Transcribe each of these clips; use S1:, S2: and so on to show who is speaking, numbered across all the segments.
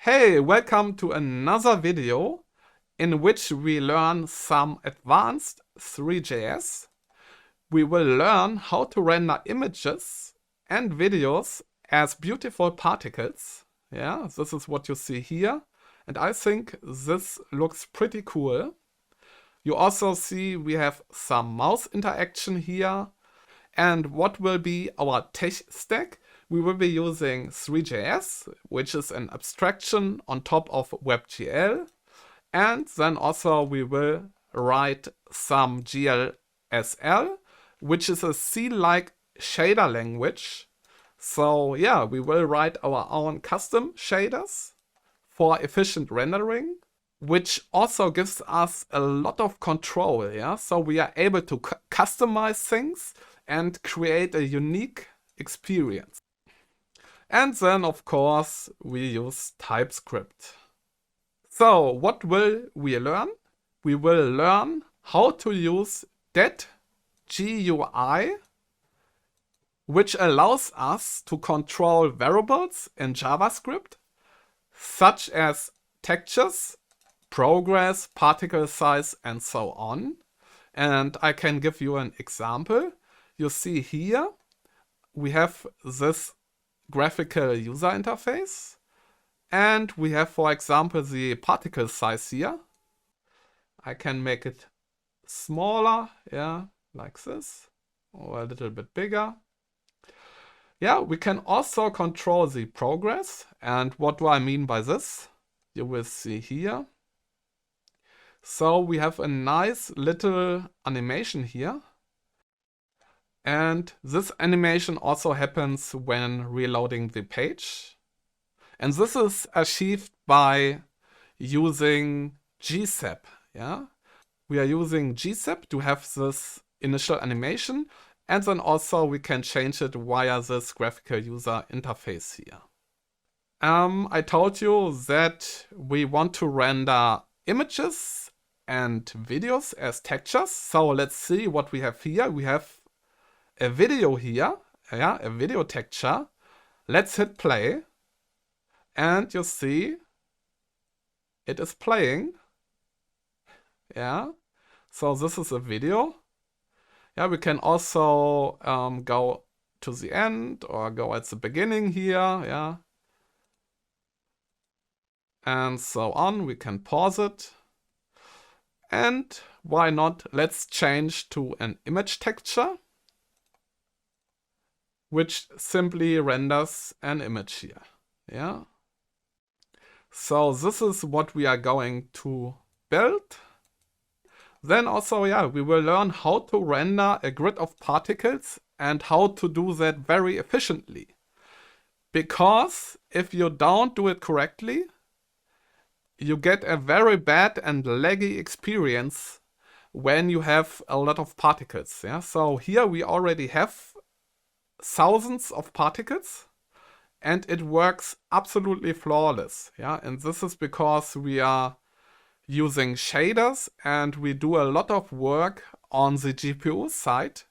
S1: Hey, welcome to another video in which we learn some advanced Three.js. We will learn how to render images and videos as beautiful particles. Yeah, this is what you see here. And I think this looks pretty cool. You also see we have some mouse interaction here. And what will be our tech stack? We will be using Three.js, which is an abstraction on top of WebGL. And then also we will write some GLSL, which is a C-like shader language. So yeah, we will write our own custom shaders for efficient rendering, which also gives us a lot of control. Yeah, so we are able to customize things and create a unique experience. And then, of course, we use TypeScript. So, what will we learn? We will learn how to use that GUI, which allows us to control variables in JavaScript, such as textures, progress, particle size, and so on. And I can give you an example. You see here, we have this graphical user interface. And we have, for example, the particle size here. I can make it smaller, yeah, like this, or a little bit bigger. Yeah, we can also control the progress. And what do I mean by this? You will see here. So we have a nice little animation here. And this animation also happens when reloading the page. And this is achieved by using GSAP. Yeah, we are using GSAP to have this initial animation. And then also we can change it via this graphical user interface here. I told you that we want to render images and videos as textures. So let's see what we have here. We have a video here, yeah, a video texture. Let's hit play. And you see it is playing. Yeah, so this is a video. Yeah, we can also go to the end or go at the beginning here, yeah. And so on, we can pause it. And why not, let's change to an image texture, which simply renders an image here, yeah. So this is what we are going to build. Then also, yeah, we will learn how to render a grid of particles and how to do that very efficiently. Because if you don't do it correctly, you get a very bad and laggy experience when you have a lot of particles. Yeah, so here we already have thousands of particles and it works absolutely flawless. Yeah, and this is because we are using shaders and we do a lot of work on the GPU side,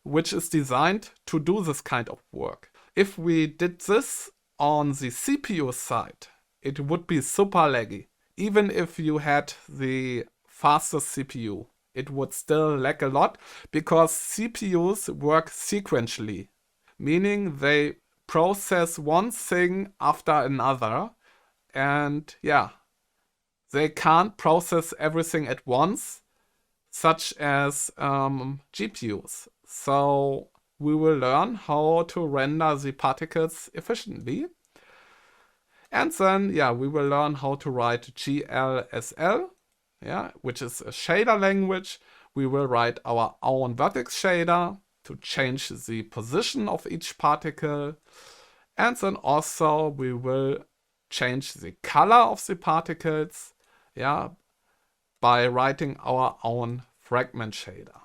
S1: which is designed to do this kind of work. If we did this on the CPU side, it would be super laggy. Even if you had the fastest CPU, it would still lag a lot because CPUs work sequentially, meaning they process one thing after another, and yeah, they can't process everything at once, such as GPUs. So we will learn how to render the particles efficiently. And then, yeah, we will learn how to write GLSL, yeah, which is a shader language. We will write our own vertex shader to change the position of each particle. And then also we will change the color of the particles, yeah, by writing our own fragment shader.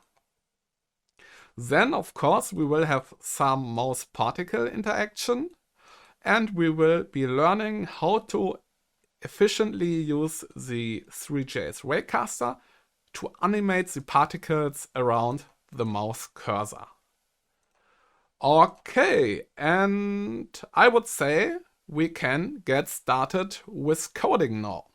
S1: Then, of course, we will have some mouse-particle interaction, and we will be learning how to efficiently use the Three.js Raycaster to animate the particles around the mouse cursor. Okay, and I would say we can get started with coding now.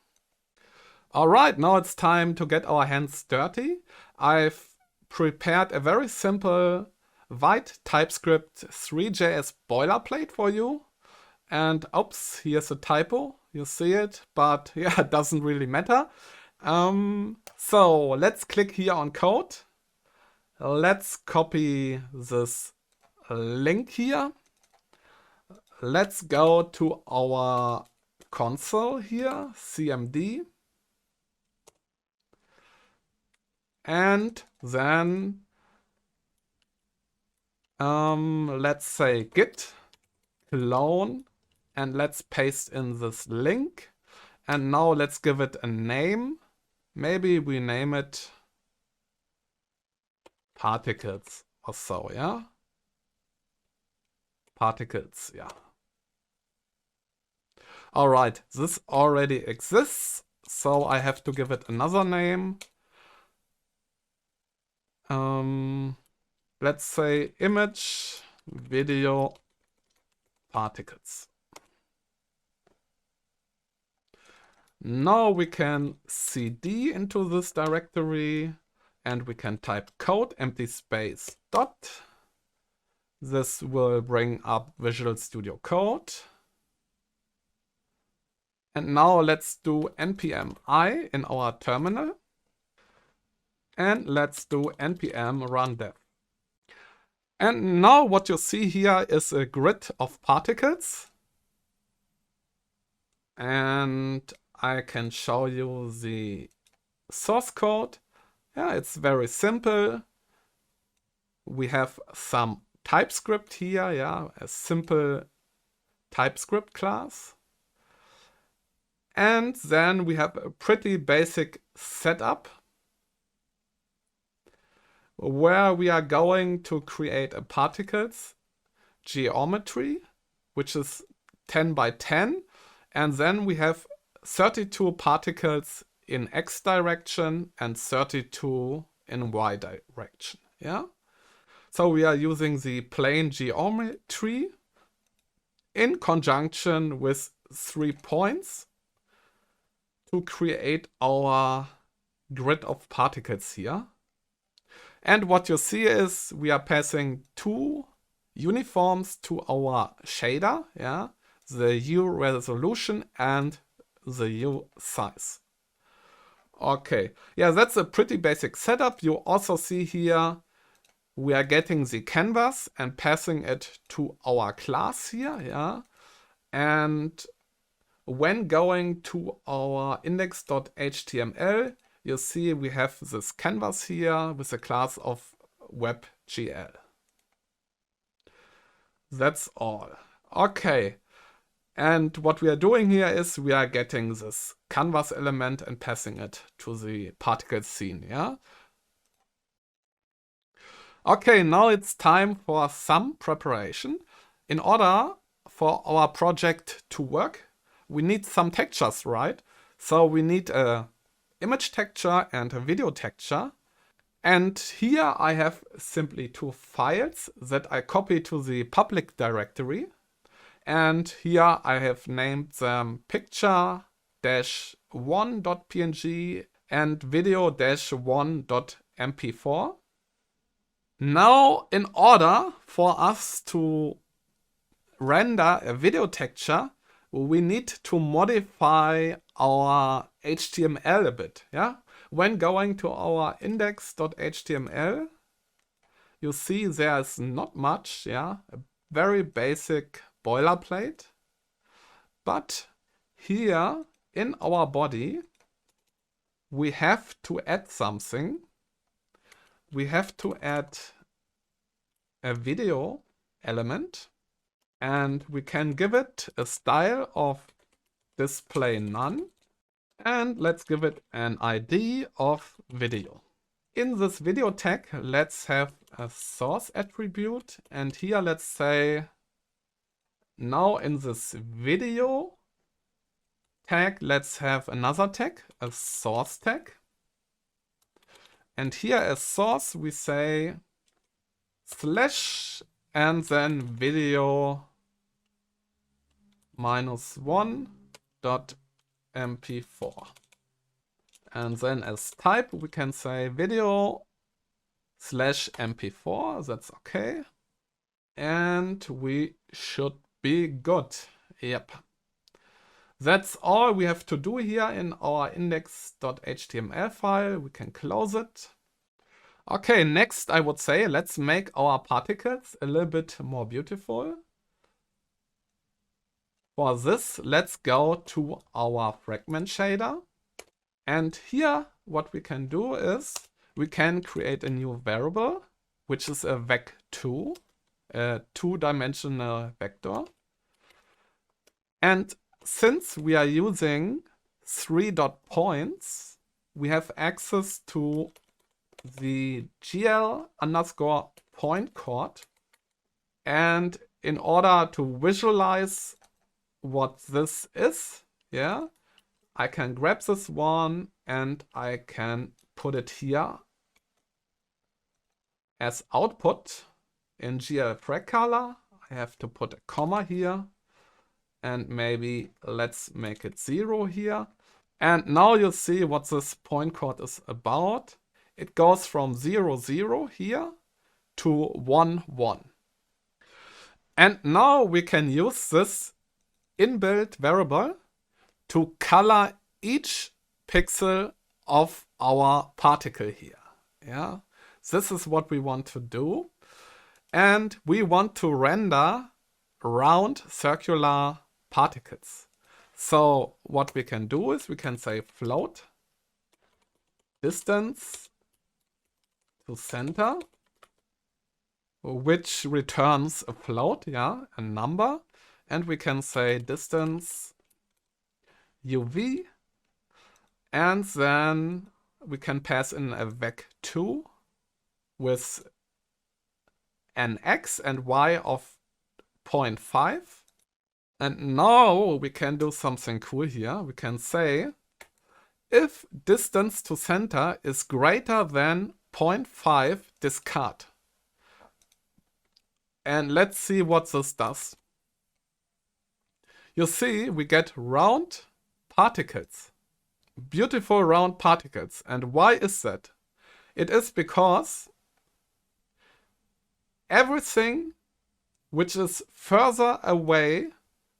S1: Alright, now it's time to get our hands dirty. I've prepared a very simple Vite TypeScript Three.js boilerplate for you. And oops, here's a typo. You see it, but yeah, it doesn't really matter. So let's click here on code. Let's copy this link here. Let's go to our console here, cmd. And then let's say git clone, and let's paste in this link. And now let's give it a name. Maybe we name it particles or so, yeah? Particles, yeah. Alright, this already exists, so I have to give it another name. Let's say image video particles. Now we can cd into this directory and we can type code empty space dot. This will bring up Visual Studio Code. And now let's do npm I in our terminal. And let's do npm run dev. And now what you see here is a grid of particles. And I can show you the source code. Yeah, it's very simple. We have some TypeScript here, yeah, a simple TypeScript class. And then we have a pretty basic setup where we are going to create a particles geometry, which is 10 by 10. And then we have 32 particles in X direction and 32 in Y direction, yeah? So we are using the plane geometry in conjunction with 3 points to create our grid of particles here. And what you see is we are passing 2 uniforms to our shader, yeah, the hue resolution and the hue size. Okay, yeah, that's a pretty basic setup. You also see here we are getting the canvas and passing it to our class here, yeah. And when going to our index.html, you see we have this canvas here with a class of WebGL. That's all. Okay. And what we are doing here is we are getting this canvas element and passing it to the particle scene, yeah? Okay, now it's time for some preparation. In order for our project to work, we need some textures, right? So we need a image texture and a video texture. And here I have simply 2 files that I copy to the public directory. And here I have named them picture-1.png and video-1.mp4. Now, in order for us to render a video texture, we need to modify our HTML a bit, yeah? When going to our index.html, you see there's not much, yeah? A very basic boilerplate. But here in our body, we have to add something. We have to add a video element. And we can give it a style of display none. And let's give it an ID of video. In this video tag, let's have a source attribute. And here let's say, now in this video tag, let's have another tag, a source tag. And here as source, we say / and then video -1.mp4. And then as type, we can say video/mp4. That's okay. And we should be good. Yep. That's all we have to do here in our index.html file. We can close it. Okay, next I would say let's make our particles a little bit more beautiful. For this, let's go to our fragment shader. And here what we can do is we can create a new variable, which is a vec2, a two-dimensional vector. And since we are using 3 dot points, we have access to the GL_point code. And in order to visualize what this is, yeah, I can grab this one and I can put it here as output in GL color. I have to put a comma here. And maybe let's make it 0 here. And now you see what this point code is about. It goes from 0, 0 here to 1, 1. And now we can use this inbuilt variable to color each pixel of our particle here. Yeah, this is what we want to do. And we want to render round circular particles. So what we can do is we can say float distance to center, which returns a float, yeah, a number. And we can say distance UV, and then we can pass in a vec2 with an x and y of 0.5. And now we can do something cool here. We can say if distance to center is greater than 0.5, discard. And let's see what this does. You see, we get round particles. Beautiful round particles. And why is that? It is because everything which is further away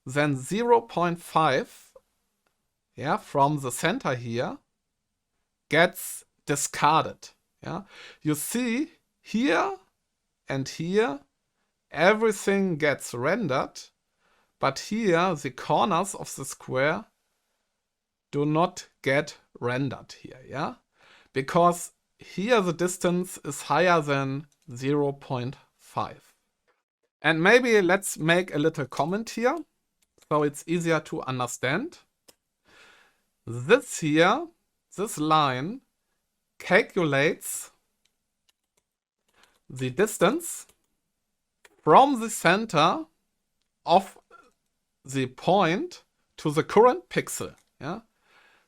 S1: than 0.5, yeah, from the center here, gets discarded. Yeah, you see here and here, everything gets rendered, but here the corners of the square do not get rendered here, yeah, because here the distance is higher than 0.5. And maybe let's make a little comment here, so it's easier to understand. This here, this line, calculates the distance from the center of the point to the current pixel. Yeah?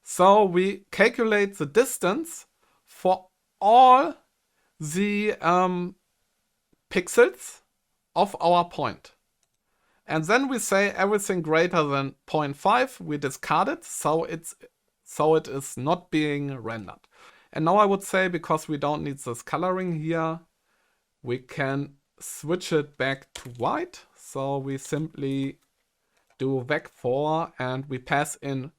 S1: So we calculate the distance for all the pixels of our point. And then we say everything greater than 0.5, we discard it, so it is not being rendered. And now I would say, because we don't need this coloring here, we can switch it back to white. So we simply do vec4 and we pass in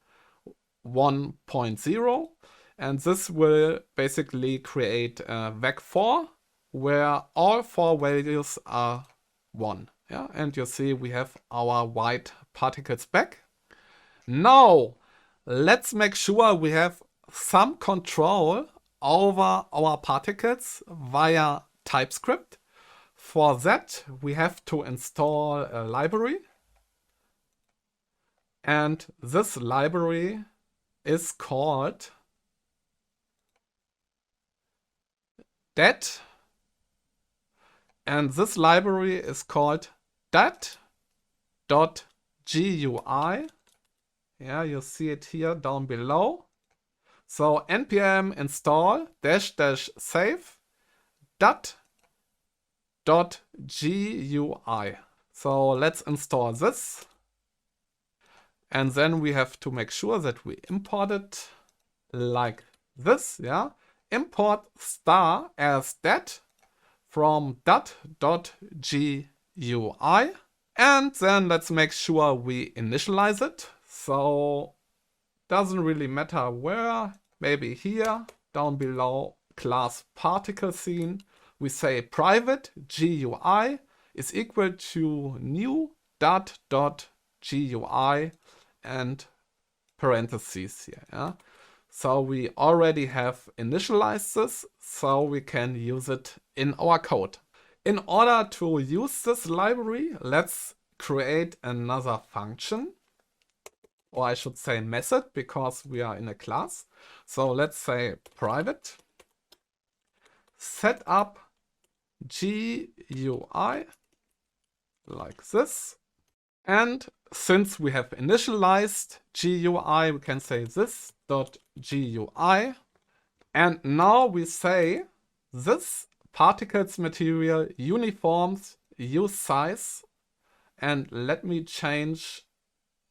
S1: 1.0. And this will basically create a vec4 where all 4 values are 1. Yeah, and you see we have our white particles back. Now, let's make sure we have some control over our particles via TypeScript. For that, we have to install a library. And this library is called dat. And this library is called dat.gui. Yeah, you see it here down below. So npm install --save dat.gui. So let's install this. And then we have to make sure that we import it like this, yeah. Import star as that from .gui. And then let's make sure we initialize it. So doesn't really matter where, maybe here, down below class particle scene, we say private GUI is equal to new .gui and parentheses here. Yeah? So we already have initialized this, so we can use it in our code. In order to use this library, let's create another function. Or I should say method, because we are in a class. So let's say private set up GUI like this. And since we have initialized GUI, we can say this.GUI. And now we say this particles material uniforms use size. And let me change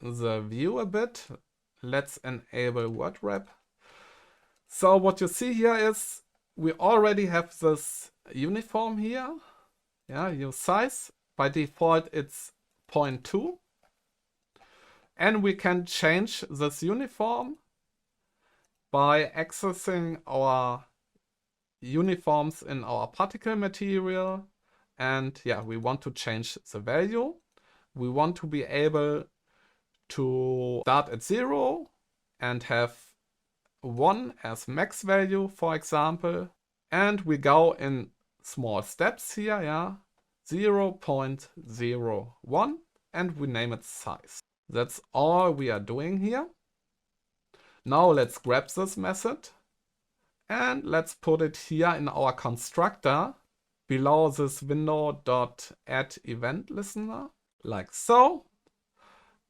S1: the view a bit. Let's enable word wrap. So what you see here is we already have this uniform here. Yeah, use size. By default, it's 0.2. And we can change this uniform by accessing our uniforms in our particle material. And yeah, we want to change the value. We want to be able to start at 0 and have 1 as max value, for example. And we go in small steps here, yeah. 0.01, and we name it size. That's all we are doing here. Now let's grab this method and let's put it here in our constructor below this window.add event listener, like so.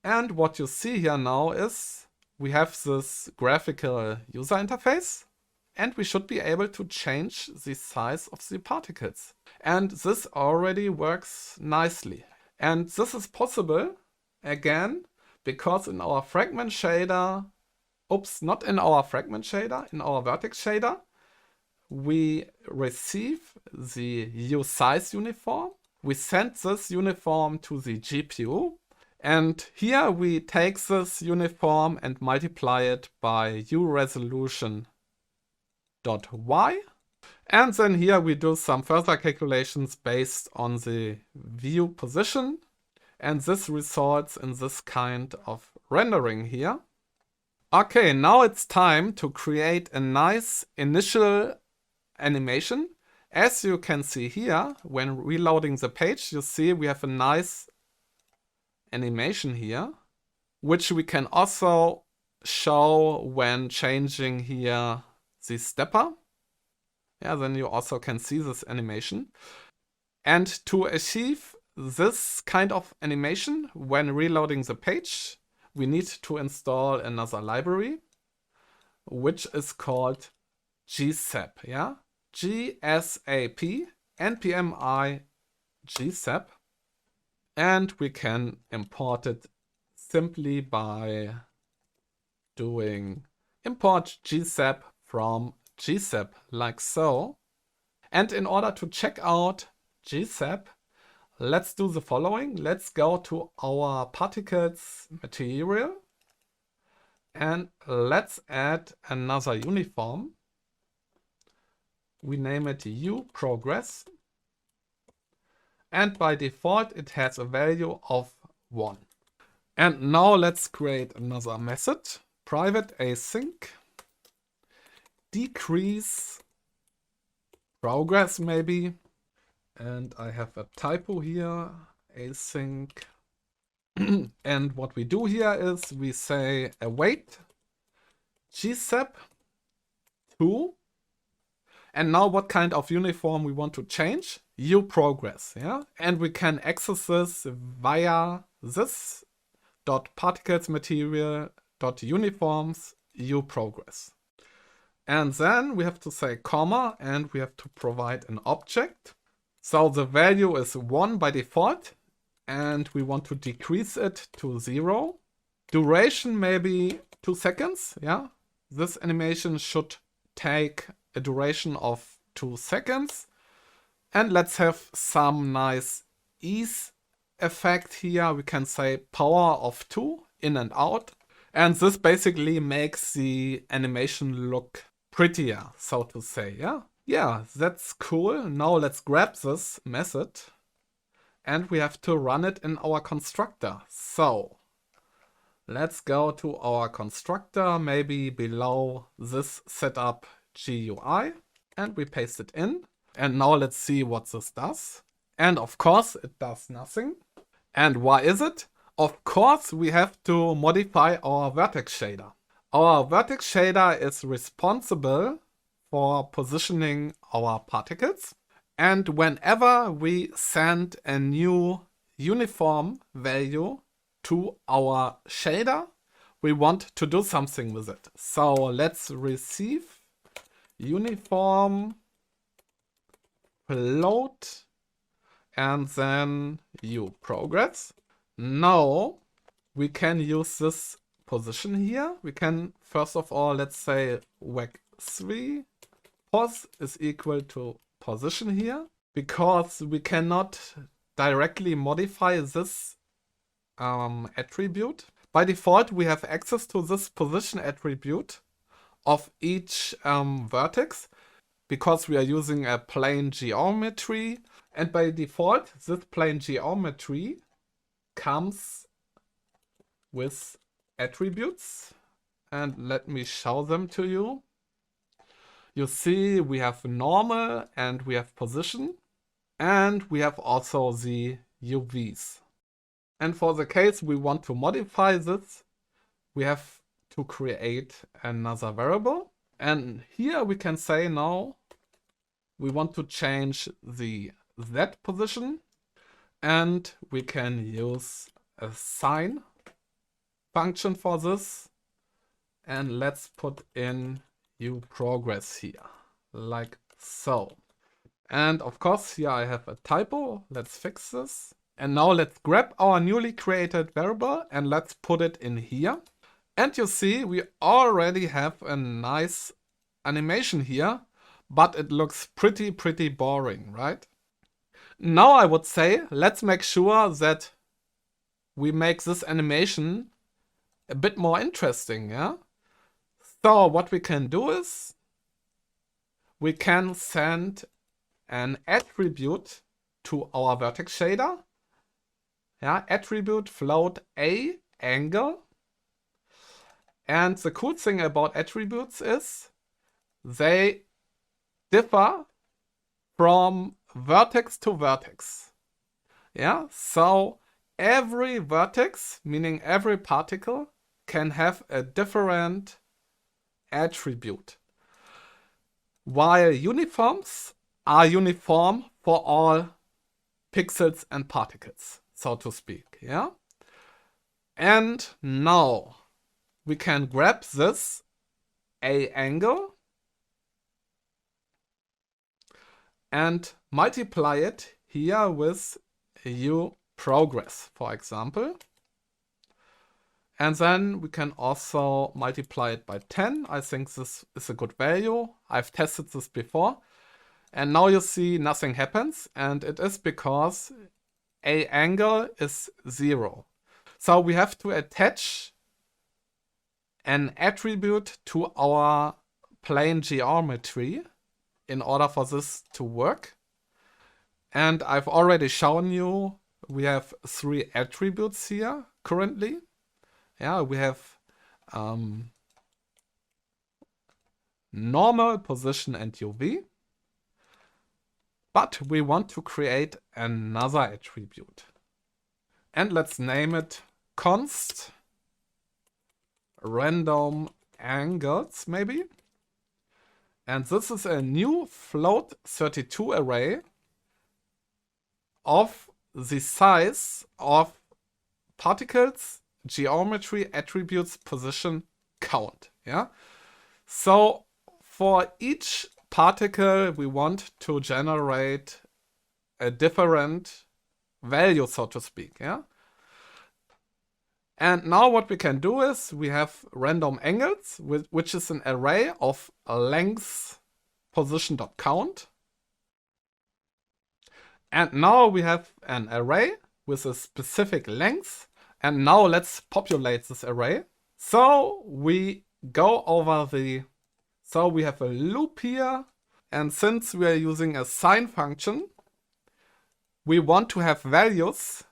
S1: And what you see here now is we have this graphical user interface, and we should be able to change the size of the particles. And this already works nicely. And this is possible, again, because in our fragment shader, not in our fragment shader, in our vertex shader, we receive the useSize uniform. We send this uniform to the GPU. And here we take this uniform and multiply it by uResolution.y. And then here we do some further calculations based on the view position. And this results in this kind of rendering here. Okay, now it's time to create a nice initial animation. As you can see here, when reloading the page, you see we have a nice animation here, which we can also show when changing here the stepper. Yeah, then you also can see this animation. And to achieve this kind of animation when reloading the page, we need to install another library, which is called GSAP. Yeah, GSAP, npm I GSAP. And we can import it simply by doing import GSAP from GSAP, like so. And in order to check out GSAP, let's do the following. Let's go to our particles material and let's add another uniform. We name it uProgress. And by default, it has a value of 1. And now let's create another method. Private async decrease progress maybe. And I have a typo here, async. And what we do here is we say await GSAP 2. And now what kind of uniform we want to change? uProgress, yeah? And we can access this via this .particlesMaterial.uniforms uProgress. And then we have to say comma, and we have to provide an object. So the value is 1 by default, and we want to decrease it to 0. Duration maybe 2 seconds. Yeah, this animation should take a duration of 2 seconds. And let's have some nice ease effect here. We can say power of 2 in and out. And this basically makes the animation look prettier, so to say. Yeah, that's cool. Now let's grab this method and we have to run it in our constructor. So let's go to our constructor, maybe below this setup GUI, and we paste it in. And now let's see what this does. And of course, it does nothing. And why is it? Of course, we have to modify our vertex shader. Our vertex shader is responsible for positioning our particles. And whenever we send a new uniform value to our shader, we want to do something with it. So let's receive uniform float and then progress. Now we can use this position here. We can first of all, let's say vec3 pos is equal to position here, because we cannot directly modify this attribute. By default, we have access to this position attribute of each vertex, because we are using a plane geometry. And by default, this plane geometry comes with attributes. And let me show them to you. You see, we have normal and we have position. And we have also the UVs. And for the case we want to modify this, we have to create another variable. And here we can say now we want to change the Z position, and we can use a sign function for this. And let's put in progress here, like so. And of course, here I have a typo. Let's fix this. And now let's grab our newly created variable and let's put it in here. And you see, we already have a nice animation here, but it looks pretty boring, right? Now I would say, let's make sure that we make this animation a bit more interesting, yeah? So what we can do is, we can send an attribute to our vertex shader. Yeah, attribute float a angle. And the cool thing about attributes is they differ from vertex to vertex. Yeah, so every vertex, meaning every particle, can have a different attribute. While uniforms are uniform for all pixels and particles, so to speak, yeah? And now we can grab this A angle and multiply it here with progress, for example. And then we can also multiply it by 10. I think this is a good value. I've tested this before. And now you see nothing happens. And it is because A angle is 0. So we have to attach an attribute to our plane geometry in order for this to work. And I've already shown you we have 3 attributes here currently. Yeah, we have normal, position, and UV. But we want to create another attribute. And let's name it const random angles, maybe. And this is a new float 32 array of the size of particles, geometry, attributes, position, count. Yeah. So for each particle, we want to generate a different value, so to speak. Yeah. And now what we can do is we have random angles, which is an array of length position.count. And now we have an array with a specific length. And now let's populate this array. So we go over so we have a loop here. And since we are using a sine function, we want to have values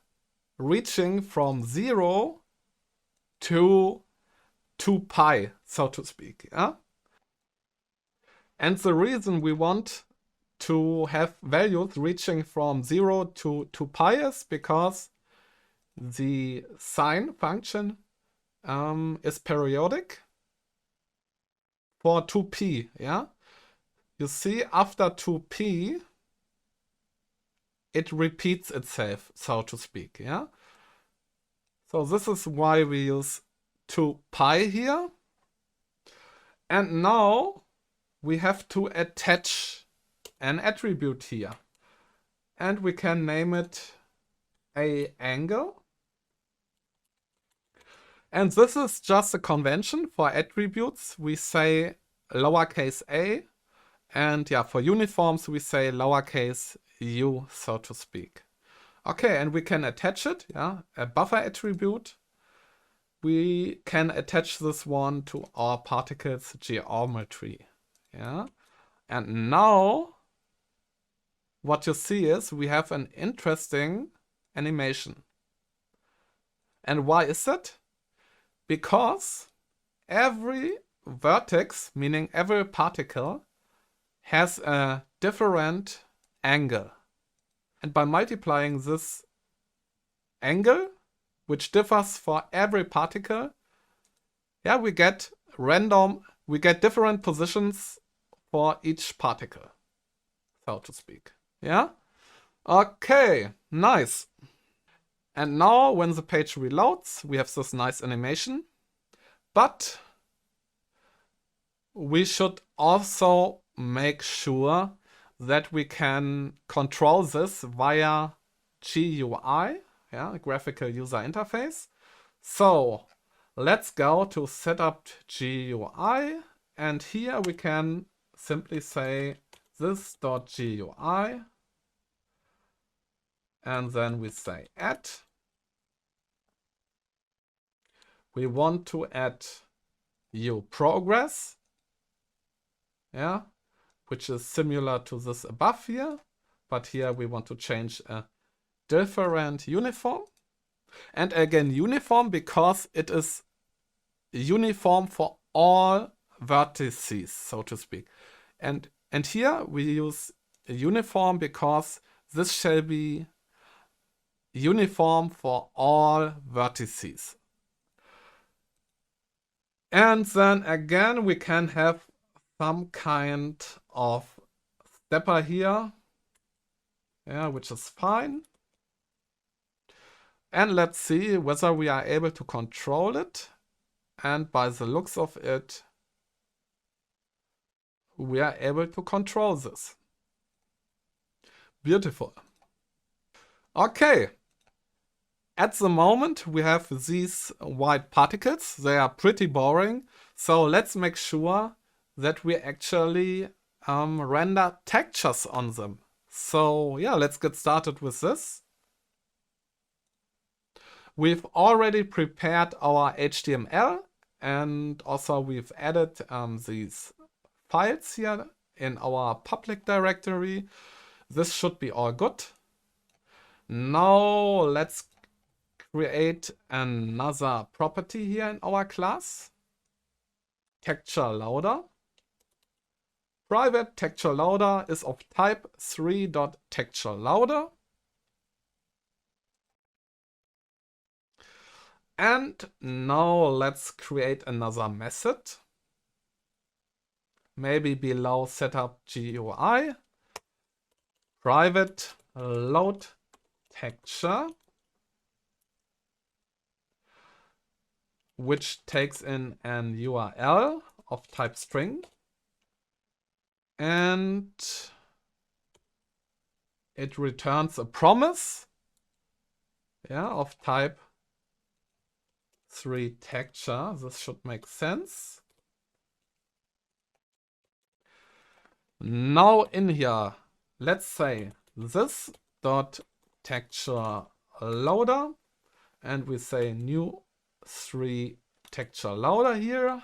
S1: reaching from 0 to 2 pi, so to speak. Yeah? And the reason we want to have values reaching from 0 to 2 pi is because the sine function is periodic for 2p. Yeah? You see, after 2p, it repeats itself, so to speak. Yeah? So this is why we use 2 pi here. And now we have to attach an attribute here. And we can name it a angle. And this is just a convention for attributes. We say lowercase a. And yeah, for uniforms, we say lowercase u, so to speak. Okay, and we can attach it, yeah, a buffer attribute. We can attach this one to our particles geometry, yeah. And now, what you see is we have an interesting animation. And why is that? Because every vertex, meaning every particle, has a different angle. And by multiplying this angle, which differs for every particle, yeah, we get different positions for each particle, so to speak. Yeah? Okay, nice. And now when the page reloads, we have this nice animation. But we should also make sure that we can control this via GUI, yeah, graphical user interface. So let's go to setup GUI, and here we can simply say this.gui, and then we say add. We want to add uProgress, yeah, which is similar to this above here, but here we want to change a different uniform. And again, uniform because it is uniform for all vertices, so to speak. And here we use a uniform because this shall be uniform for all vertices. And then again, we can have some kind of stepper here, yeah, which is fine. And let's see whether we are able to control it. And by the looks of it, we are able to control this. Beautiful. Okay. At the moment, we have these white particles. They are pretty boring. So let's make sure that we actually render textures on them. So yeah, let's get started with this. We've already prepared our HTML, and also we've added these files here in our public directory. This should be all good. Now let's create another property here in our class. Texture loader. Private texture loader is of type 3.textureLoader. And now let's create another method. Maybe below setup GUI. Private load texture, which takes in an URL of type string. And it returns a promise, yeah, of type 3 texture. This should make sense. Now in here, let's say this dot texture loader, and we say new 3 texture loader here.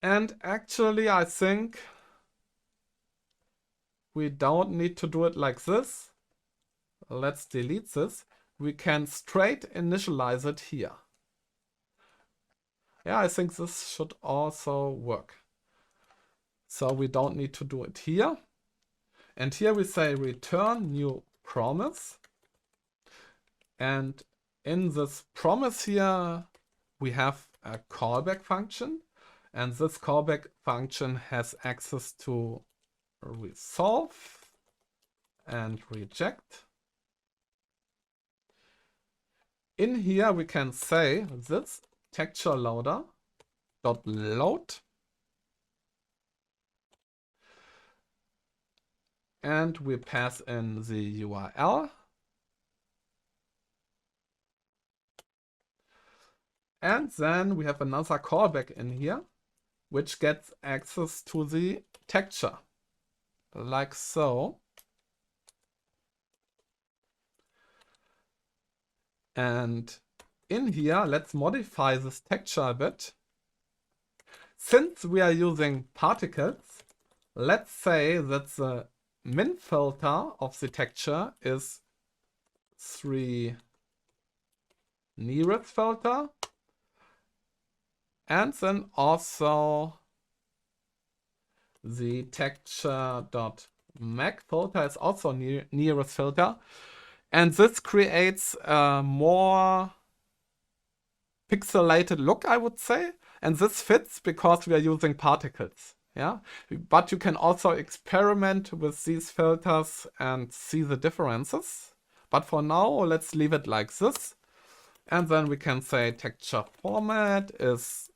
S1: And actually, I think we don't need to do it like this. Let's delete this. We can straight initialize it here. Yeah, I think this should also work. So we don't need to do it here. And here we say return new promise. And in this promise here, we have a callback function. And this callback function has access to resolve and reject. In here, we can say this texture loader dot load, and we pass in the URL, and then we have another callback in here which gets access to the texture like so. And in here, let's modify this texture a bit. Since we are using particles, let's say that the min filter of the texture is 3 nearest filter. And then also the texture.mag filter is also nearest filter. And this creates a more pixelated look, I would say. And this fits because we are using particles. Yeah, but you can also experiment with these filters and see the differences. But for now, let's leave it like this. And then we can say texture format is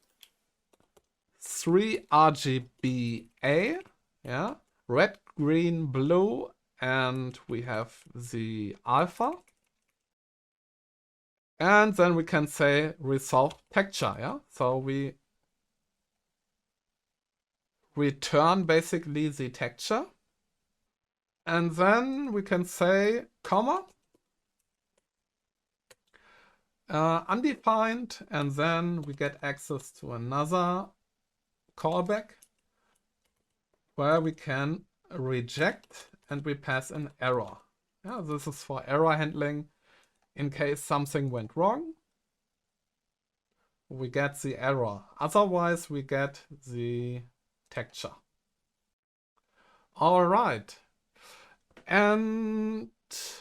S1: 3 RGBA. Yeah, red, green, blue. And we have the alpha. And then we can say resolve texture. Yeah, so we return basically the texture. And then we can say comma, undefined, and then we get access to another callback where we can reject and we pass an error. Yeah, this is for error handling. In case something went wrong, we get the error. Otherwise, we get the texture. All right. And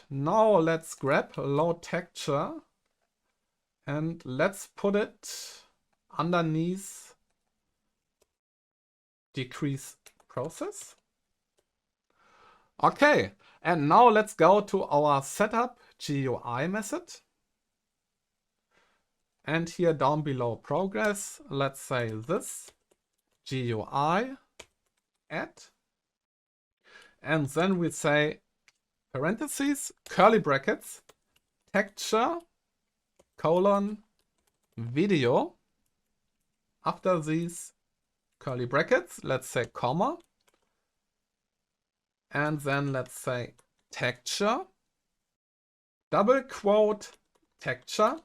S1: now let's grab a load texture and let's put it underneath decrease process. Okay, and now let's go to our setup GUI method. And here down below progress, let's say this GUI add. And then we say parentheses, curly brackets, texture, colon, video. After these curly brackets, let's say comma. And then let's say texture, double quote, texture.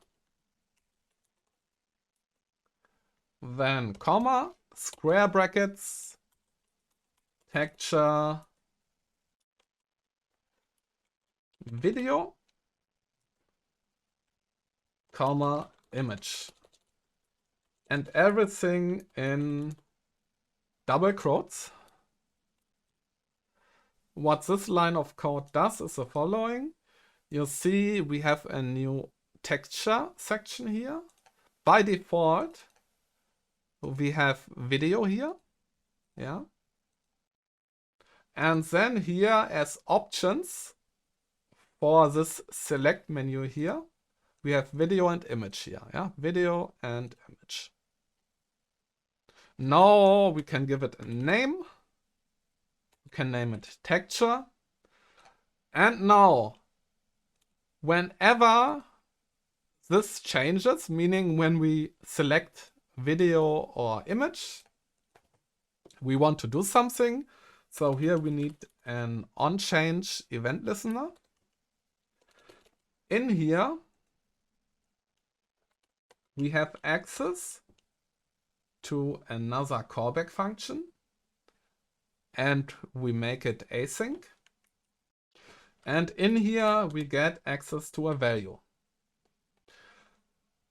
S1: Then comma, square brackets, texture, video, comma, image. And everything in double quotes. What this line of code does is the following. You see we have a new texture section here. By default, we have video here. Yeah. And then here as options for this select menu here, we have video and image here. Yeah, video and image. Now we can give it a name. We can name it texture. And now, whenever this changes, meaning when we select video or image, we want to do something. So here we need an onChange event listener. In here, we have access to another callback function, and we make it async. And in here, we get access to a value.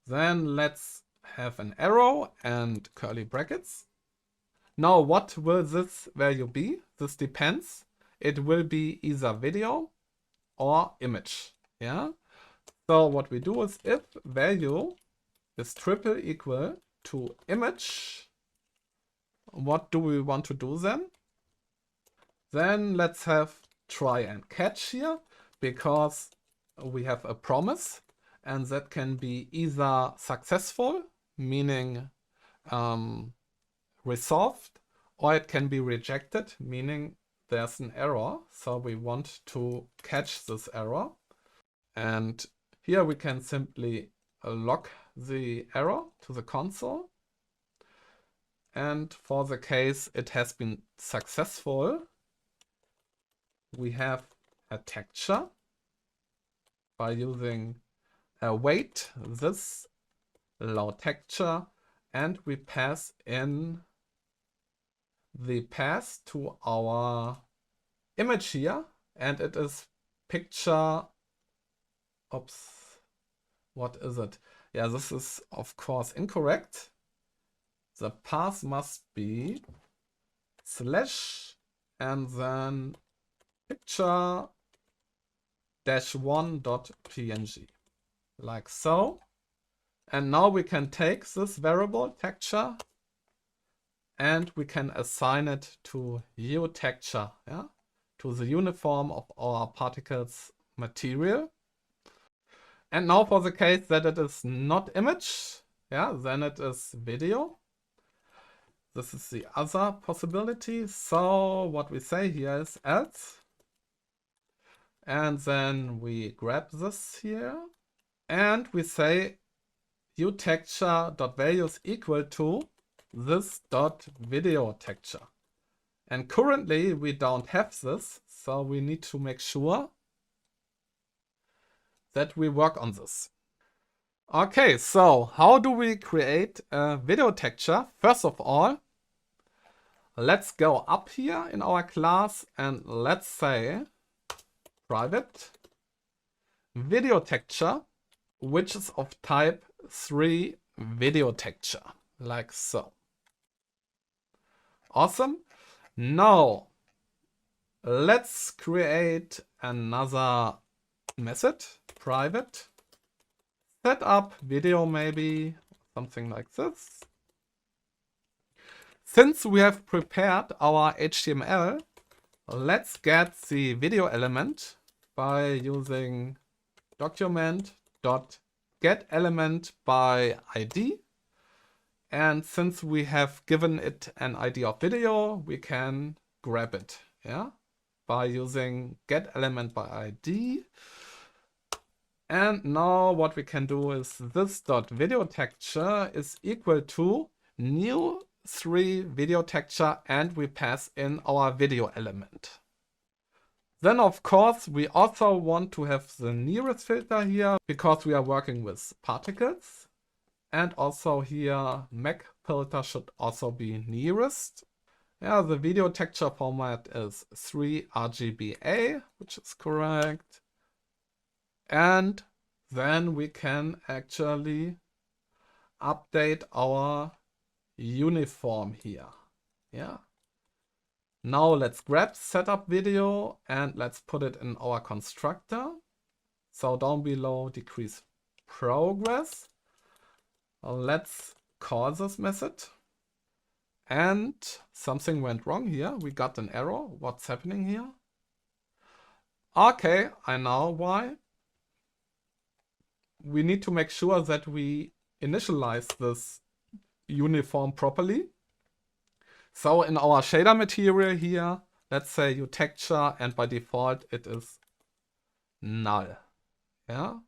S1: Then let's have an arrow and curly brackets. Now, what will this value be? This depends. It will be either video or image. Yeah. So what we do is if value is triple equal to image, what do we want to do then? Then let's have try and catch here, because we have a promise, and that can be either successful, meaning resolved, or it can be rejected, meaning there's an error. So we want to catch this error. And here we can simply log the error to the console. And for the case it has been successful, we have a texture by using await this load texture, and we pass in the path to our image here, and it is picture. Oops, what is it? Yeah, this is of course incorrect. The path must be slash and then picture -1.png, like so. And now we can take this variable texture and we can assign it to uTexture, yeah, to the uniform of our particles material. And now for the case that it is not image, yeah, then it is video. This is the other possibility. So what we say here is else. And then we grab this here and we say uTexture.values equal to this .video texture. And currently we don't have this, so we need to make sure that we work on this. Okay, so how do we create a video texture? First of all, let's go up here in our class and let's say private video texture, which is of type 3 video texture, like so. Awesome. Now let's create another method, private setup video, maybe something like this. Since we have prepared our HTML, let's get the video element by using document.getElementById. And since we have given it an ID of video, we can grab it, yeah, by using getElementById. And now what we can do is this .video texture is equal to new 3 video texture, and we pass in our video element. Then of course we also want to have the nearest filter here, because we are working with particles. And also here Mac filter should also be nearest. Yeah, the video texture format is 3RGBA, which is correct. And then we can actually update our uniform here. Yeah. Now let's grab setup video and let's put it in our constructor. So down below decrease progress. Let's call this method. And something went wrong here. We got an error. What's happening here? Okay, I know why. We need to make sure that we initialize this uniform properly. So in our shader material here, let's say uTexture, and by default it is null. Yeah.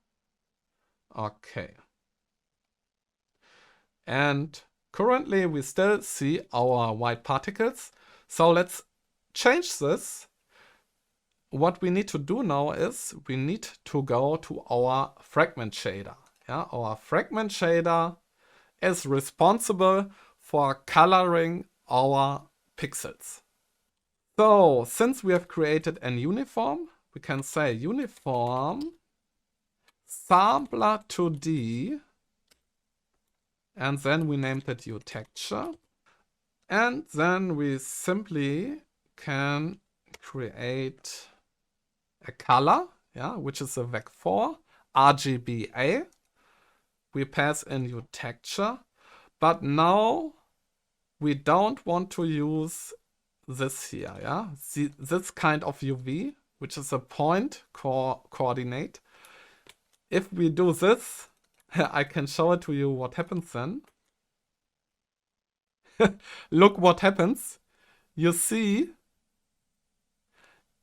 S1: Okay. And currently we still see our white particles. So let's change this. What we need to do now is we need to go to our fragment shader. Yeah, our fragment shader is responsible for coloring our pixels. So since we have created an uniform, we can say uniform sampler 2D, and then we named it uTexture. And then we simply can create a color, yeah, which is a vec4 RGBA. We pass in uTexture, but now we don't want to use this here, yeah, this kind of UV, which is a point coordinate. If we do this, I can show it to you what happens then. Look what happens. You see,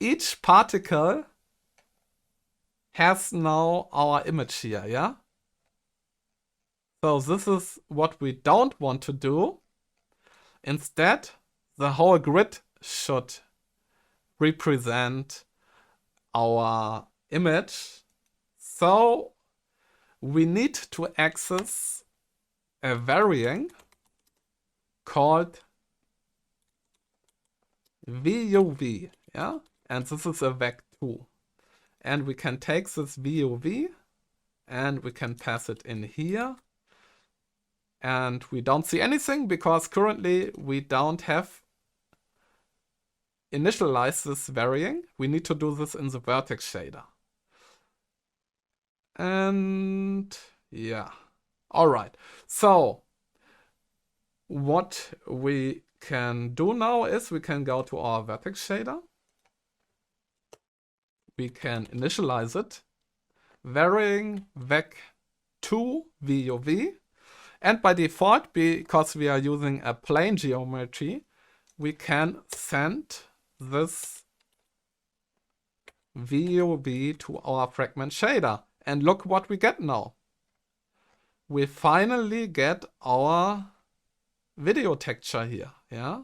S1: each particle has now our image here, yeah? So this is what we don't want to do. Instead, the whole grid should represent our image. So we need to access a variant called VUV, yeah? And this is a vec2. And we can take this VUV and we can pass it in here. And we don't see anything because currently we don't have initialized this variant. We need to do this in the vertex shader. And yeah, all right. So what we can do now is we can go to our vertex shader. We can initialize it, varying vec2 VUV. And by default, because we are using a plane geometry, we can send this VUV to our fragment shader. And look what we get now. We finally get our video texture here, yeah?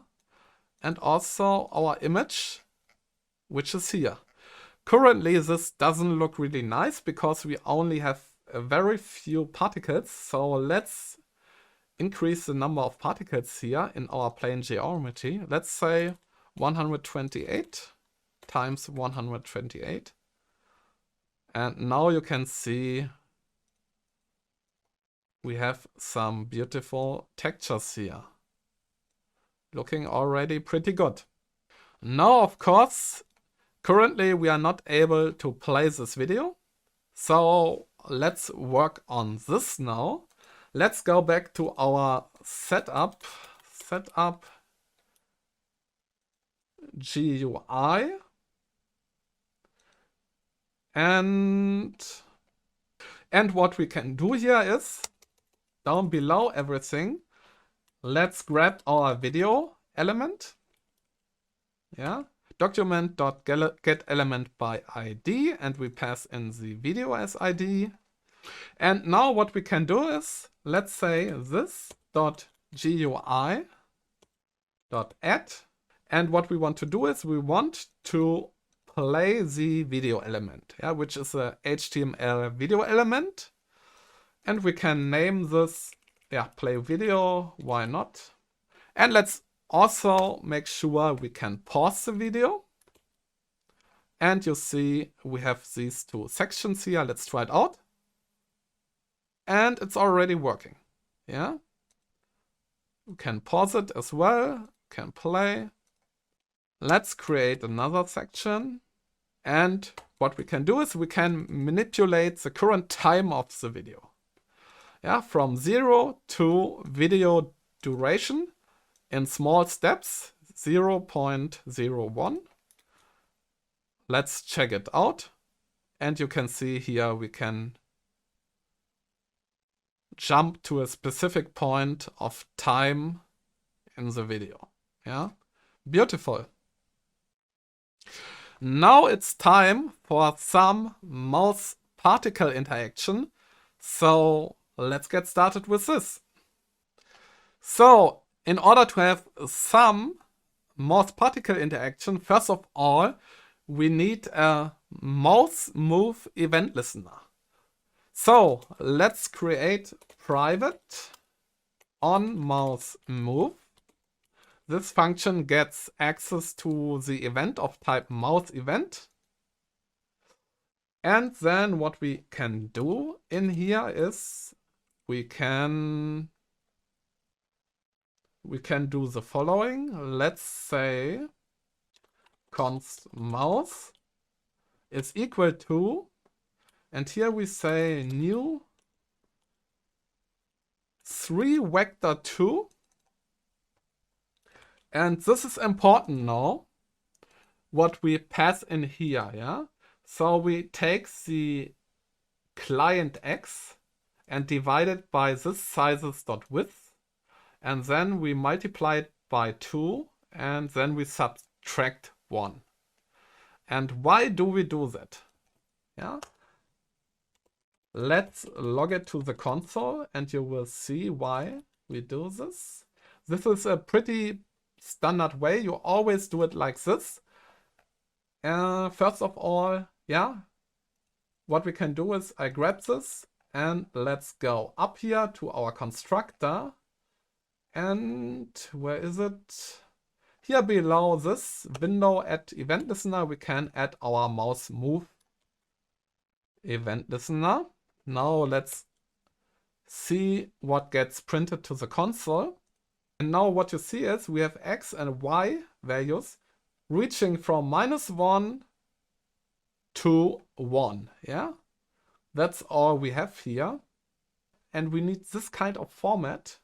S1: And also our image, which is here. Currently, this doesn't look really nice because we only have a very few particles. So let's increase the number of particles here in our plane geometry. Let's say 128 times 128. And now you can see we have some beautiful textures here. Looking already pretty good. Now, of course, currently we are not able to play this video. So let's work on this now. Let's go back to our setup GUI. And what we can do here is, down below everything, let's grab our video element. Yeah, document.getElementById, and we pass in the video as ID. And now what we can do is, let's say this.gui.add. And what we want to do is we want to play the video element, yeah, which is a HTML video element. And we can name this, yeah, play video, why not? And let's also make sure we can pause the video. And you see we have these two sections here. Let's try it out. And it's already working, yeah? We can pause it as well, can play. Let's create another section. And what we can do is we can manipulate the current time of the video. Yeah, from 0 to video duration in small steps, 0.01. Let's check it out. And you can see here we can jump to a specific point of time in the video. Yeah, beautiful. Now it's time for some mouse particle interaction. So let's get started with this. So in order to have some mouse particle interaction, first of all, we need a mouse move event listener. So let's create private on mouse move. This function gets access to the event of type mouse event. And then what we can do in here is we can do the following. Let's say const mouse is equal to, and here we say new 3 vector 2. And this is important now, what we pass in here, yeah? So we take the client x and divide it by this sizes.width, and then we multiply it by 2, and then we subtract 1. And why do we do that? Yeah. Let's log it to the console, and you will see why we do this. This is a pretty standard way. You always do it like this. First of all, yeah, what we can do is I grab this and let's go up here to our constructor. And where is it? Here below this window at event listener, we can add our mouse move event listener. Now let's see what gets printed to the console. And now what you see is we have x and y values reaching from -1 to 1. Yeah, that's all we have here. And we need this kind of format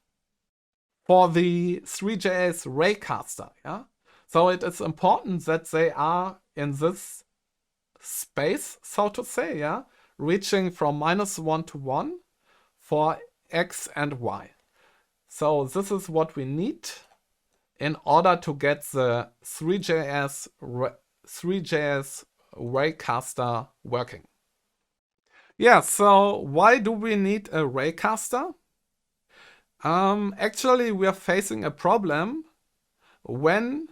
S1: for the Three.js Raycaster. Yeah, so it is important that they are in this space, so to say, yeah, reaching from -1 to 1 for x and y. So this is what we need in order to get the Three.js Raycaster working. Yeah, so why do we need a Raycaster? Actually, we are facing a problem when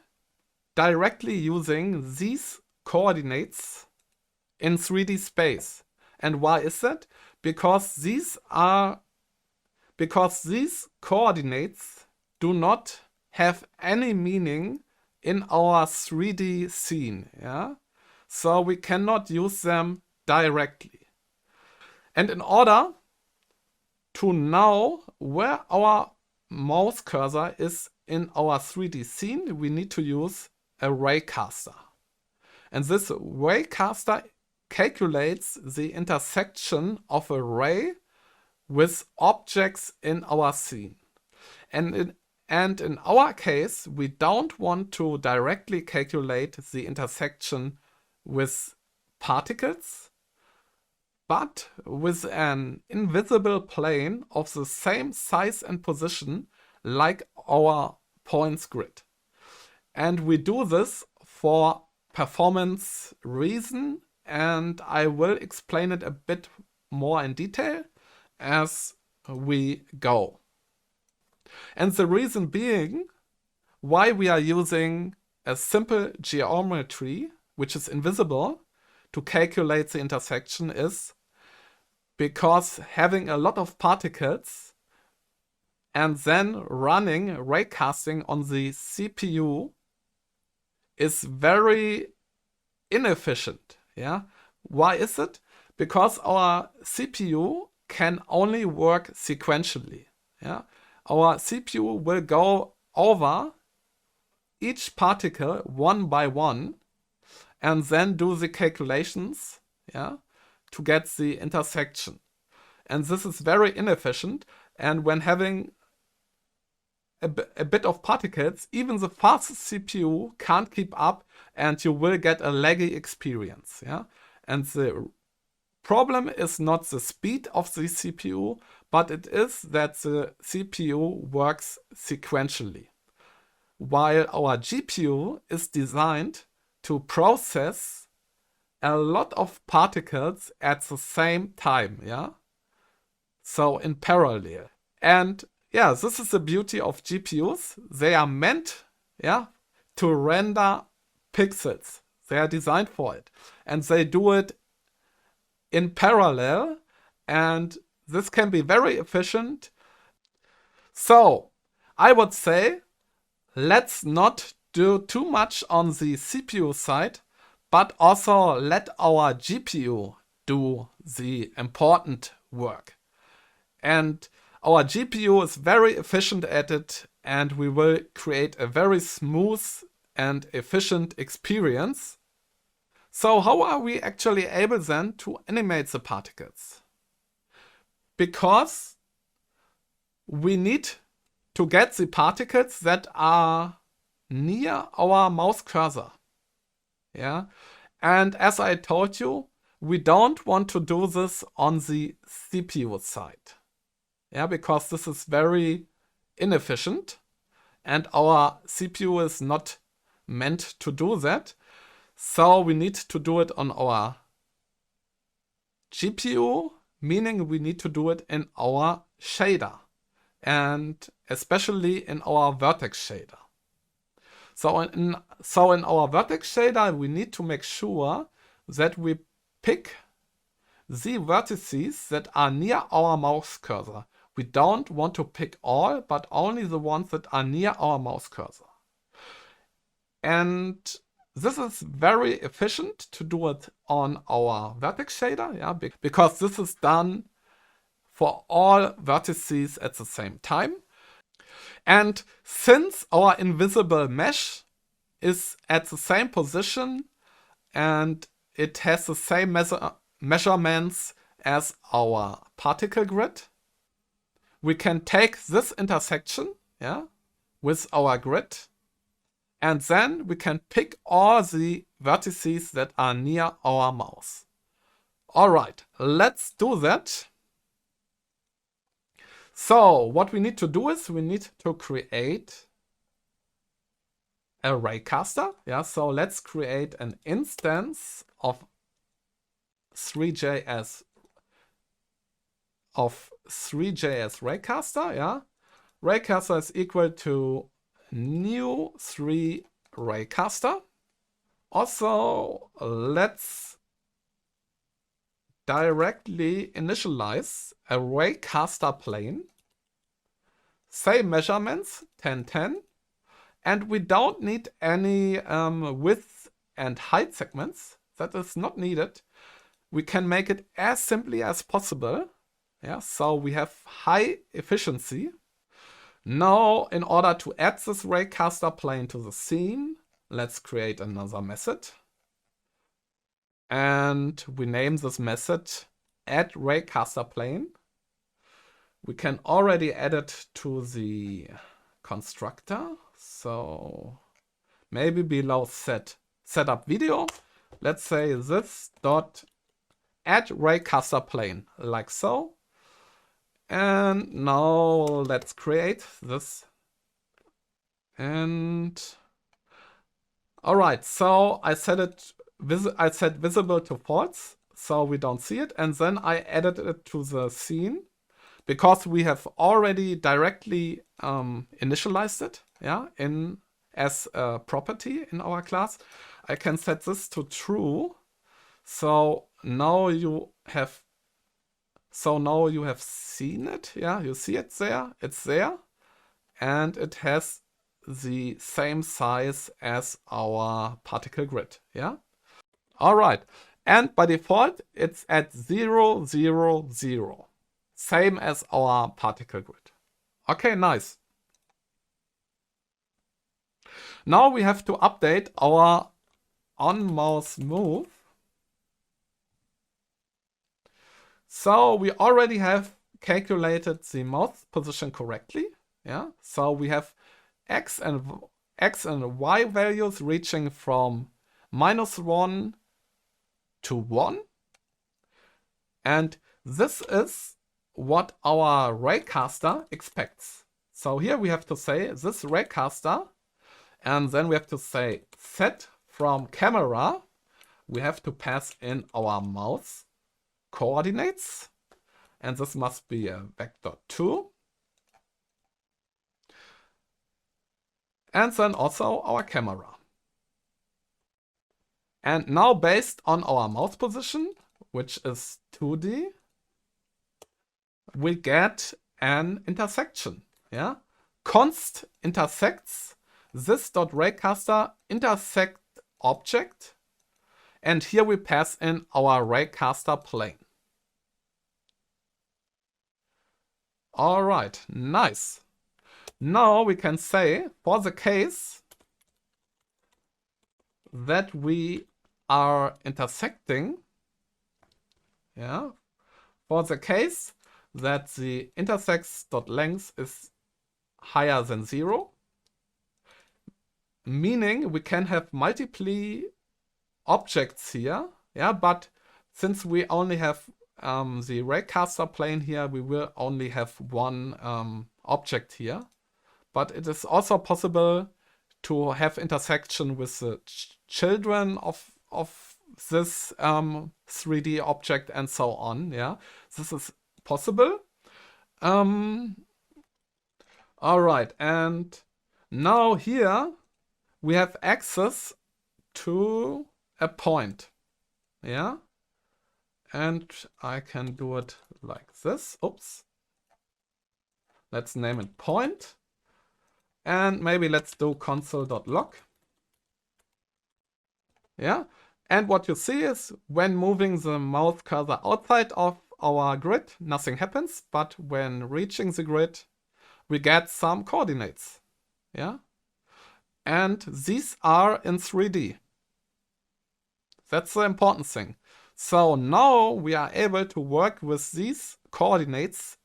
S1: directly using these coordinates in 3D space. And why is that? Because these coordinates do not have any meaning in our 3D scene, yeah? So we cannot use them directly. And in order to know where our mouse cursor is in our 3D scene, we need to use a Raycaster. And this Raycaster calculates the intersection of a ray with objects in our scene. And in our case, we don't want to directly calculate the intersection with particles, but with an invisible plane of the same size and position like our points grid. And we do this for performance reason, and I will explain it a bit more in detail as we go. And the reason being why we are using a simple geometry, which is invisible, to calculate the intersection is because having a lot of particles and then running raycasting on the CPU is very inefficient. Yeah, why is it? Because our CPU can only work sequentially. Yeah, our CPU will go over each particle one by one and then do the calculations, yeah, to get the intersection. And this is very inefficient. And when having a bit of particles, even the fastest CPU can't keep up, and you will get a laggy experience. Yeah, and the problem is not the speed of the CPU, but it is that the CPU works sequentially, while our GPU is designed to process a lot of particles at the same time. Yeah, So in parallel. And yeah, this is the beauty of GPUs. They are meant, yeah, to render pixels. They are designed for it. And they do it in parallel. And this can be very efficient. So I would say, let's not do too much on the CPU side, but also let our GPU do the important work. And our GPU is very efficient at it, and we will create a very smooth and efficient experience. So how are we actually able then to animate the particles? Because we need to get the particles that are near our mouse cursor. Yeah. And as I told you, we don't want to do this on the CPU side. Yeah, because this is very inefficient and our CPU is not meant to do that. So we need to do it on our GPU, meaning we need to do it in our shader, and especially in our vertex shader. So in our vertex shader, we need to make sure that we pick the vertices that are near our mouse cursor. We don't want to pick all, but only the ones that are near our mouse cursor. And this is very efficient to do it on our vertex shader, yeah, because this is done for all vertices at the same time. And since our invisible mesh is at the same position and it has the same measurements as our particle grid, we can take this intersection, yeah, with our grid, and then we can pick all the vertices that are near our mouse. All right, let's do that. So what we need to do is we need to create a Raycaster. Yeah, so let's create an instance of Three.js Raycaster. Yeah, Raycaster is equal to new 3 Raycaster. Also, let's directly initialize a Raycaster plane. Same measurements, 1010. And we don't need any width and height segments. That is not needed. We can make it as simply as possible. Yeah, so we have high efficiency. Now, in order to add this Raycaster plane to the scene, let's create another method. And we name this method add Raycaster plane. We can already add it to the constructor. So maybe below setup video, let's say this dot add Raycaster plane, like so. And now let's create this. And all right, so I set visible to false, so we don't see it. And then I added it to the scene because we have already directly initialized it, yeah, as a property in our class. I can set this to true. So now you have seen it, yeah, you see it there, it's there, and it has the same size as our particle grid, yeah? All right, and by default, it's at 0, 0, 0, same as our particle grid. Okay, nice. Now we have to update our on-mouse move. So we already have calculated the mouse position correctly. Yeah. So we have x and y values reaching from -1 to 1. And this is what our Raycaster expects. So here we have to say this Raycaster, and then we have to say set from camera. We have to pass in our mouse coordinates, and this must be a vector 2. And then also our camera. And now based on our mouse position, which is 2D, we get an intersection. Yeah, const intersects this dot raycaster intersect object, and here we pass in our raycaster plane. All right, nice. Now we can say for the case that we are intersecting, yeah, for the case that the intersects.length is higher than 0, meaning we can have multiple objects here, yeah, but since we only have the raycaster plane here, we will only have one object here. But it is also possible to have intersection with the children of this 3D object and so on. Yeah, this is possible. All right, and now here we have access to a point. Yeah, and I can do it like this. Oops. Let's name it point. And maybe let's do console.log. Yeah. And what you see is when moving the mouse cursor outside of our grid, nothing happens. But when reaching the grid, we get some coordinates. Yeah. And these are in 3D. That's the important thing. So now we are able to work with these coordinates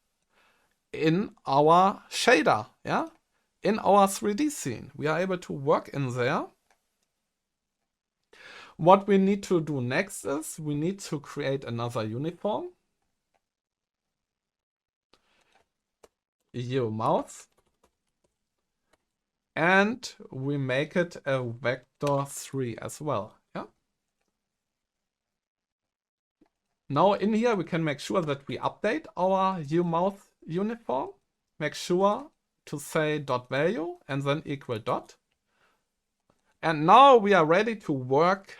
S1: in our shader. Yeah. In our 3D scene, we are able to work in there. What we need to do next is we need to create another uniform. EU mouse. And we make it a vector 3 as well. Yeah. Now in here we can make sure that we update our EU mouse uniform. Make sure to say dot value and then equal dot. And now we are ready to work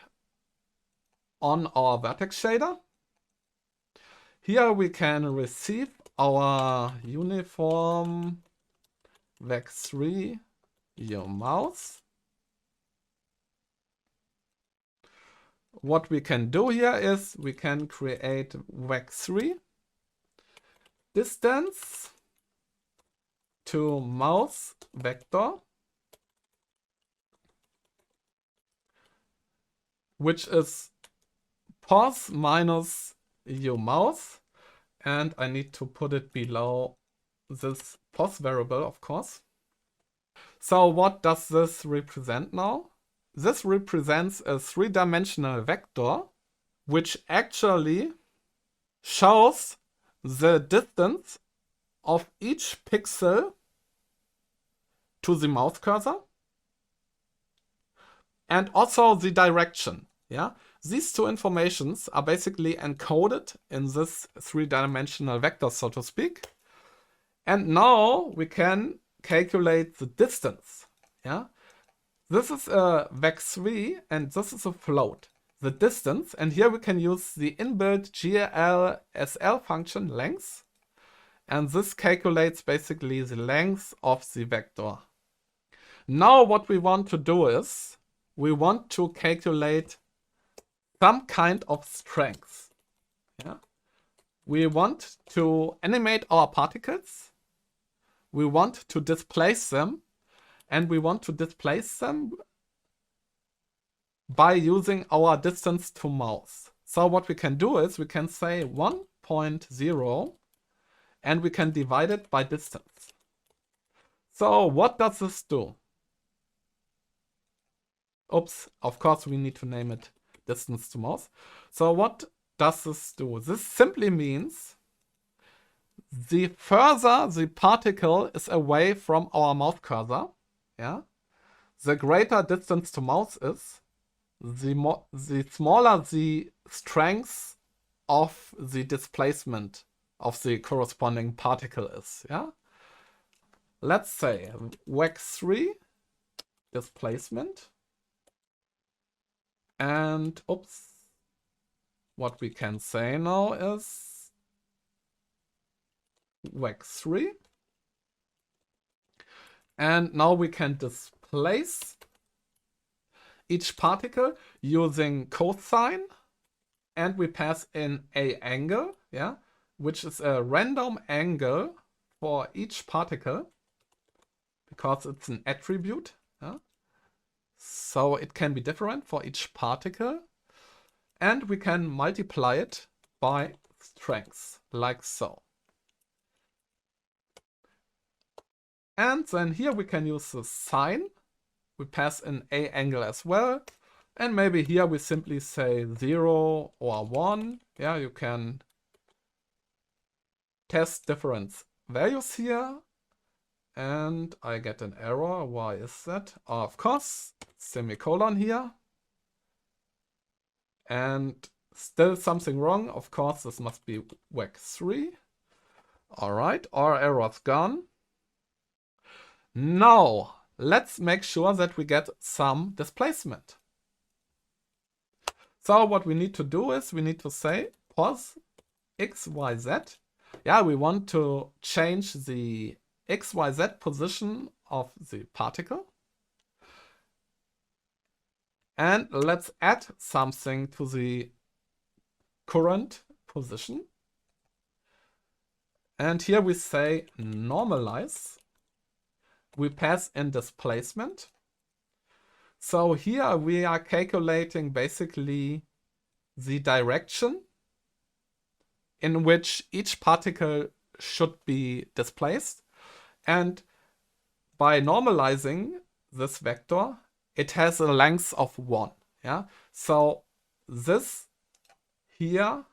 S1: on our vertex shader. Here we can receive our uniform vec3 your mouse. What we can do here is we can create vec3 distance to mouse vector, which is pos minus your mouse, and I need to put it below this pos variable, of course. So what does this represent now? This represents a 3-dimensional vector, which actually shows the distance of each pixel to the mouse cursor, and also the direction. Yeah, these two informations are basically encoded in this 3-dimensional vector, so to speak. And now we can calculate the distance. Yeah, this is a vec3 and this is a float. The distance, and here we can use the inbuilt GLSL function length, and this calculates basically the length of the vector. Now what we want to do is we want to calculate some kind of strength. Yeah? We want to animate our particles. We want to displace them, and we want to displace them by using our distance to mouse. So what we can do is we can say 1.0 and we can divide it by distance. So what does this do? Oops, of course we need to name it distance to mouse. So what does this do? This simply means the further the particle is away from our mouse cursor, yeah, the greater distance to mouse is, the smaller the strength of the displacement of the corresponding particle is. Yeah. Let's say vec3 displacement, and oops, what we can say now is vec3, and now we can displace each particle using cosine, and we pass in a angle, yeah, which is a random angle for each particle because it's an attribute. Yeah? So it can be different for each particle, and we can multiply it by strength, like so. And then here we can use the sine. We pass in a angle as well. And maybe here we simply say 0 or 1. Yeah, you can test different values here. And I get an error. Why is that? Oh, of course, semicolon here. And still something wrong. Of course, this must be vec3. All right, our error's gone. Now, let's make sure that we get some displacement. So what we need to do is we need to say pos xyz. Yeah, we want to change the xyz position of the particle. And let's add something to the current position. And here we say normalize. We pass in displacement. So here we are calculating basically the direction in which each particle should be displaced. And by normalizing this vector, it has a length of 1. Yeah? So this here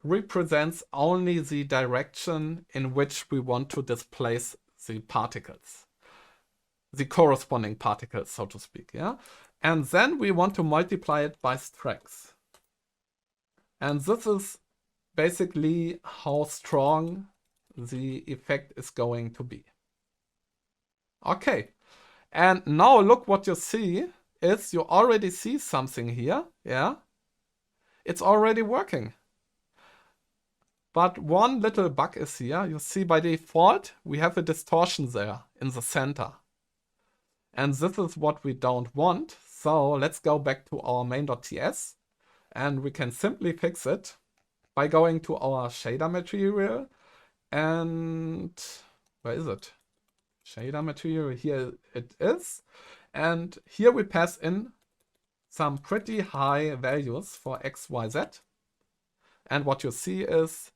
S1: represents only the direction in which we want to displace the particles, the corresponding particles, so to speak. Yeah, and then we want to multiply it by strength. And this is basically how strong the effect is going to be. Okay, and now look what you see is you already see something here. Yeah, it's already working. But one little bug is here. You see by default, we have a distortion there in the center. And this is what we don't want. So let's go back to our main.ts. And we can simply fix it by going to our shader material. And where is it? Shader material, here it is. And here we pass in some pretty high values for x, y, z. And what you see is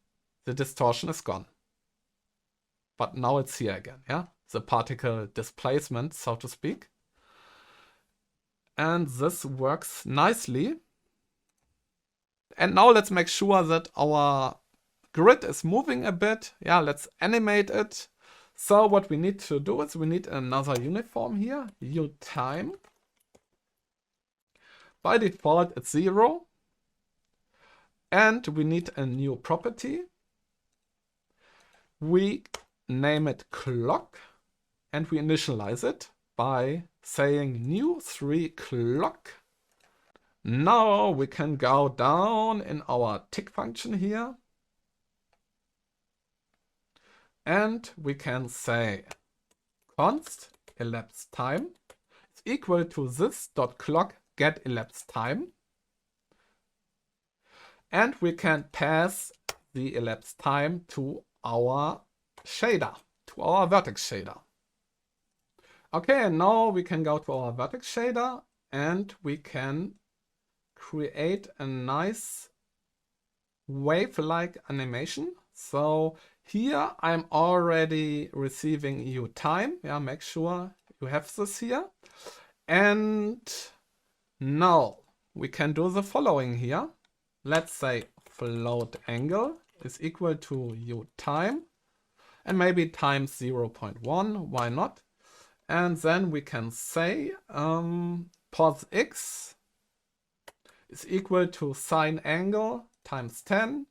S1: the distortion is gone. But now it's here again, yeah? The particle displacement, so to speak. And this works nicely. And now let's make sure that our grid is moving a bit. Yeah, let's animate it. So what we need to do is we need another uniform here, uTime. By default, it's 0. And we need a new property. We name it clock, and we initialize it by saying new 3 clock. Now we can go down in our tick function here. And we can say const elapsed time is equal to this.clock get elapsed time. And we can pass the elapsed time to our shader, to our vertex shader. Okay, and now we can go to our vertex shader and we can create a nice wave-like animation. So here I'm already receiving uTime. Yeah, make sure you have this here. And now we can do the following here. Let's say float angle is equal to uTime and maybe times 0.1, why not? And then we can say pos x is equal to sine angle times 10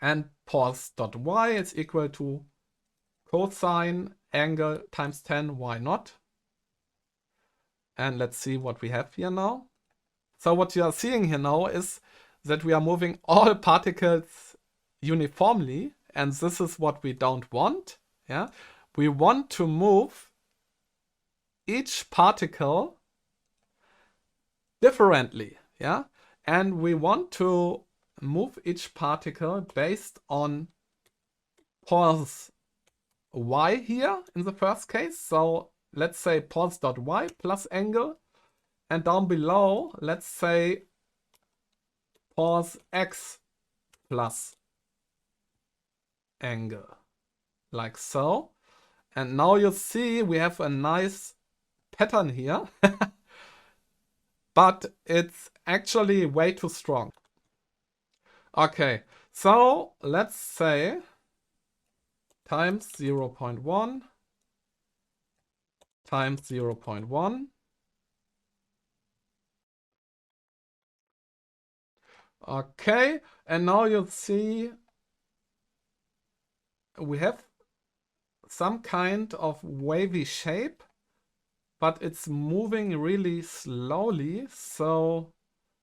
S1: And pos.y is equal to cosine angle times 10, why not? And let's see what we have here now. So what you are seeing here now is that we are moving all particles uniformly, and this is what we don't want. Yeah, we want to move each particle differently. Yeah, and we want to move each particle based on pos y here in the first case. So let's say pos.y plus angle, and down below let's say pos x plus angle, like so. And now you see we have a nice pattern here, but it's actually way too strong. Okay, so let's say times 0.1 times 0.1. Okay, and now you see we have some kind of wavy shape, but it's moving really slowly. So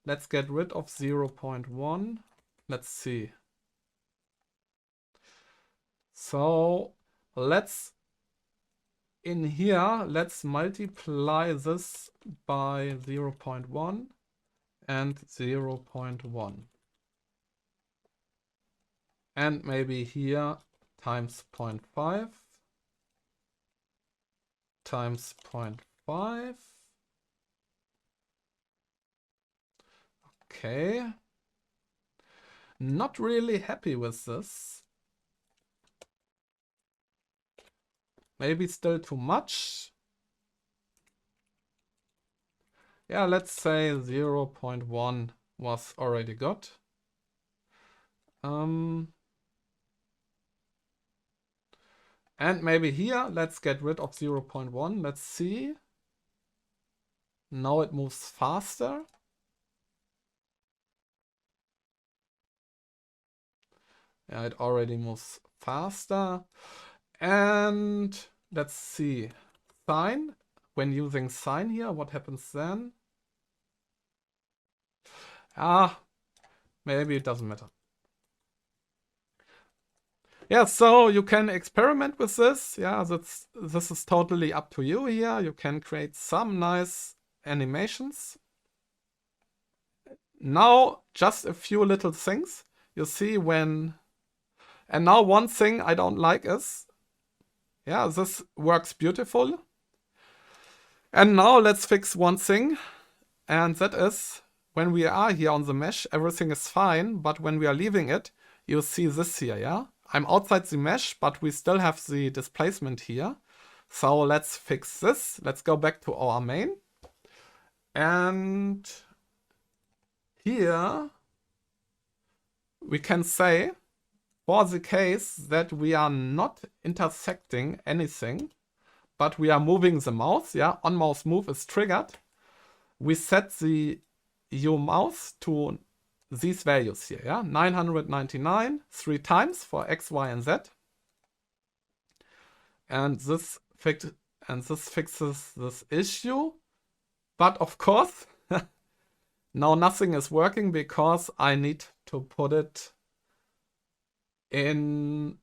S1: let's get rid of 0.1. Let's see. So let's in here, let's multiply this by 0.1 and 0.1. And maybe here times 0.5 times 0.5. Okay. Not really happy with this. Maybe still too much. Yeah, let's say 0.1 was already good. And maybe here, let's get rid of 0.1. Let's see. Now it moves faster. Yeah, it already moves faster. And let's see. Sine. When using sine here, what happens then? Ah, maybe it doesn't matter. Yeah, so you can experiment with this. Yeah, this is totally up to you here. You can create some nice animations. Now, just a few little things. You see when... And now one thing I don't like is... Yeah, this works beautiful. And now let's fix one thing. And that is, when we are here on the mesh, everything is fine. But when we are leaving it, you see this here, yeah? I'm outside the mesh, but we still have the displacement here. So let's fix this. Let's go back to our main. And here we can say, for the case that we are not intersecting anything, but we are moving the mouse, yeah, on mouse move is triggered, we set the uMouse to these values here, yeah, 999 3 times for X, Y, and Z. And this fixes this issue. But of course, now nothing is working because I need to put it in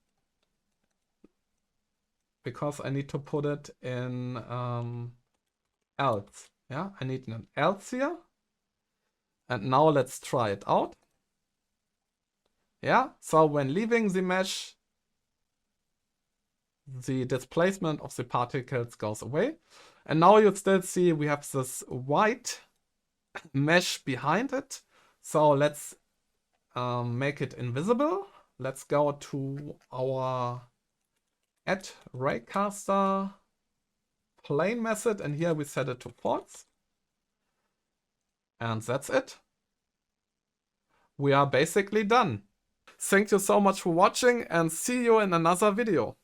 S1: else. Yeah, I need an else here. And now let's try it out. Yeah, so when leaving the mesh, the displacement of the particles goes away. And now you still see we have this white mesh behind it. So let's make it invisible. Let's go to our add Raycaster plain method, and here we set it to false. And that's it. We are basically done. Thank you so much for watching, and see you in another video.